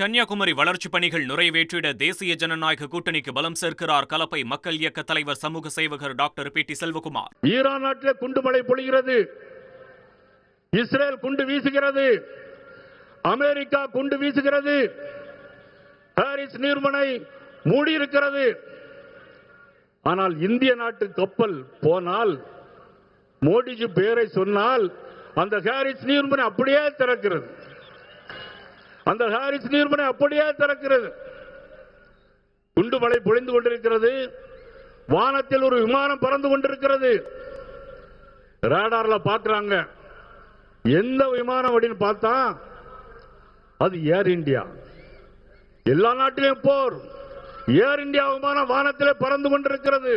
கன்னியாகுமரி வளர்ச்சிப் பணிகள் நிறைவேற்றிட தேசிய ஜனநாயக கூட்டணிக்கு பலம் சேர்க்கிறார் கலப்பை மக்கள் இயக்க தலைவர் சமூக சேவகர் doctor P D Selvakumar. Iran நாட்டிலே குண்டு மழை பொழிகிறது, இஸ்ரேல் குண்டு வீசுகிறது, அமெரிக்கா குண்டு வீசுகிறது, பாரிஸ் நீர்மனை மூடியிருக்கிறது. ஆனால் இந்திய நாட்டு கப்பல் போனால், மோடிஜி பெயரை சொன்னால் அந்த பாரிஸ் நீர்மனை அப்படியே திறக்கிறது. அந்த பாரிஸ் நீர்மனை அப்படியே திறக்கிறது. குண்டு மழை பொழிந்து கொண்டிருக்கிறது. வானத்தில் ஒரு விமானம் பறந்து கொண்டிருக்கிறது. ரேடார்ல பார்க்கறாங்க. எந்த விமானம் அப்படின்னு பார்த்தா அது ஏர் இந்தியா. எல்லா நாட்டிலும் போர். ஏர் இந்தியா விமானம் வானத்திலே பறந்து கொண்டிருக்கிறது.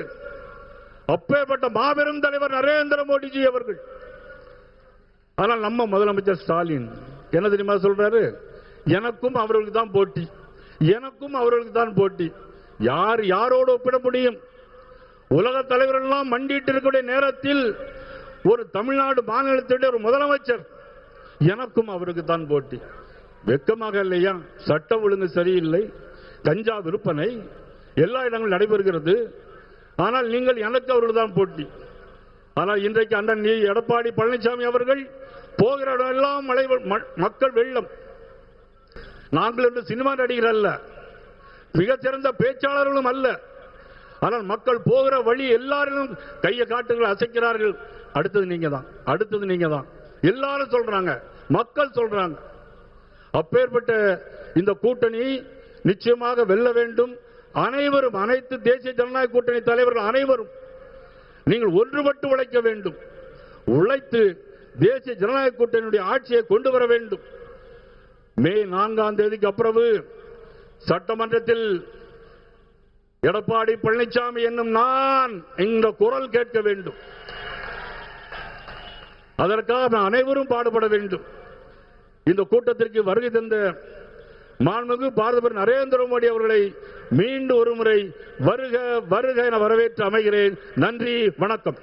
அப்பேற்பட்ட மாபெரும் தலைவர் நரேந்திர மோடிஜி அவர்கள். ஆனால் நம்ம முதலமைச்சர் ஸ்டாலின் என்ன தெரியுமா சொல்றாரு? எனக்கும் அவர்களுக்கு தான் போட்டி, எனக்கும் அவர்களுக்கு தான் போட்டி. யார் யாரோடு ஒப்பிட முடியும்? உலக தலைவர்கள் எல்லாம் மண்டிட்டு இருக்கக்கூடிய நேரத்தில் ஒரு தமிழ்நாடு மாநிலத்தினுடைய ஒரு முதலமைச்சர் எனக்கும் அவருக்கு தான் போட்டி. வெக்கமாக இல்லையா? சட்ட ஒழுங்கு சரியில்லை, கஞ்சா விற்பனை எல்லா இடங்களும் நடைபெறுகிறது. ஆனால் நீங்கள் எனக்கு அவர்கள் தான் போட்டி. ஆனால் இன்றைக்கு அண்ணன் எடப்பாடி பழனிசாமி அவர்கள் போகிற இடம் எல்லாம் மழை, மக்கள் வெள்ளம். நாங்கள் என்று சினிமா நடிகர் அல்ல, மிகச்சிறந்த பேச்சாளர்களும் அல்ல. ஆனால் மக்கள் போகிற வழி எல்லாரும் கையை காட்டுகள் அசைக்கிறார்கள். அடுத்தது நீங்க தான், அடுத்தது நீங்க தான் எல்லாரும் சொல்றாங்க, மக்கள் சொல்றாங்க. அப்பேற்பட்ட இந்த கூட்டணி நிச்சயமாக வெல்ல வேண்டும். அனைவரும், அனைத்து தேசிய ஜனநாயக கூட்டணி தலைவர்கள் அனைவரும் நீங்கள் ஒன்றுபட்டு உழைக்க வேண்டும். உழைத்து தேசிய ஜனநாயக கூட்டணியுடைய ஆட்சியை கொண்டு வர வேண்டும். மே 4ஆம் தேதிக்கு அப்புறம் சட்டமன்றத்தில் எடப்பாடி பழனிசாமி என்னும் நான் இந்த குரல் கேட்க வேண்டும். அதற்காக அனைவரும் பாடுபட வேண்டும். இந்த கூட்டத்திற்கு வருகை தந்த மாண்புமிகு பாரத பிரதமர் நரேந்திர மோடி அவர்களை மீண்டும் ஒருமுறை வருக வருக என வரவேற்று அமைகிறேன். நன்றி, வணக்கம்.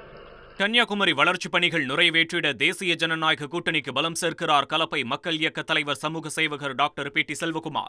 கன்னியாகுமரி வளர்ச்சிப் பணிகள் நிறைவேற்றிட தேசிய ஜனநாயக கூட்டணிக்கு பலம் சேர்க்கிறார் கலப்பை மக்கள் இயக்க தலைவர் சமூக சேவகர் டாக்டர் பி டி செல்வகுமார்.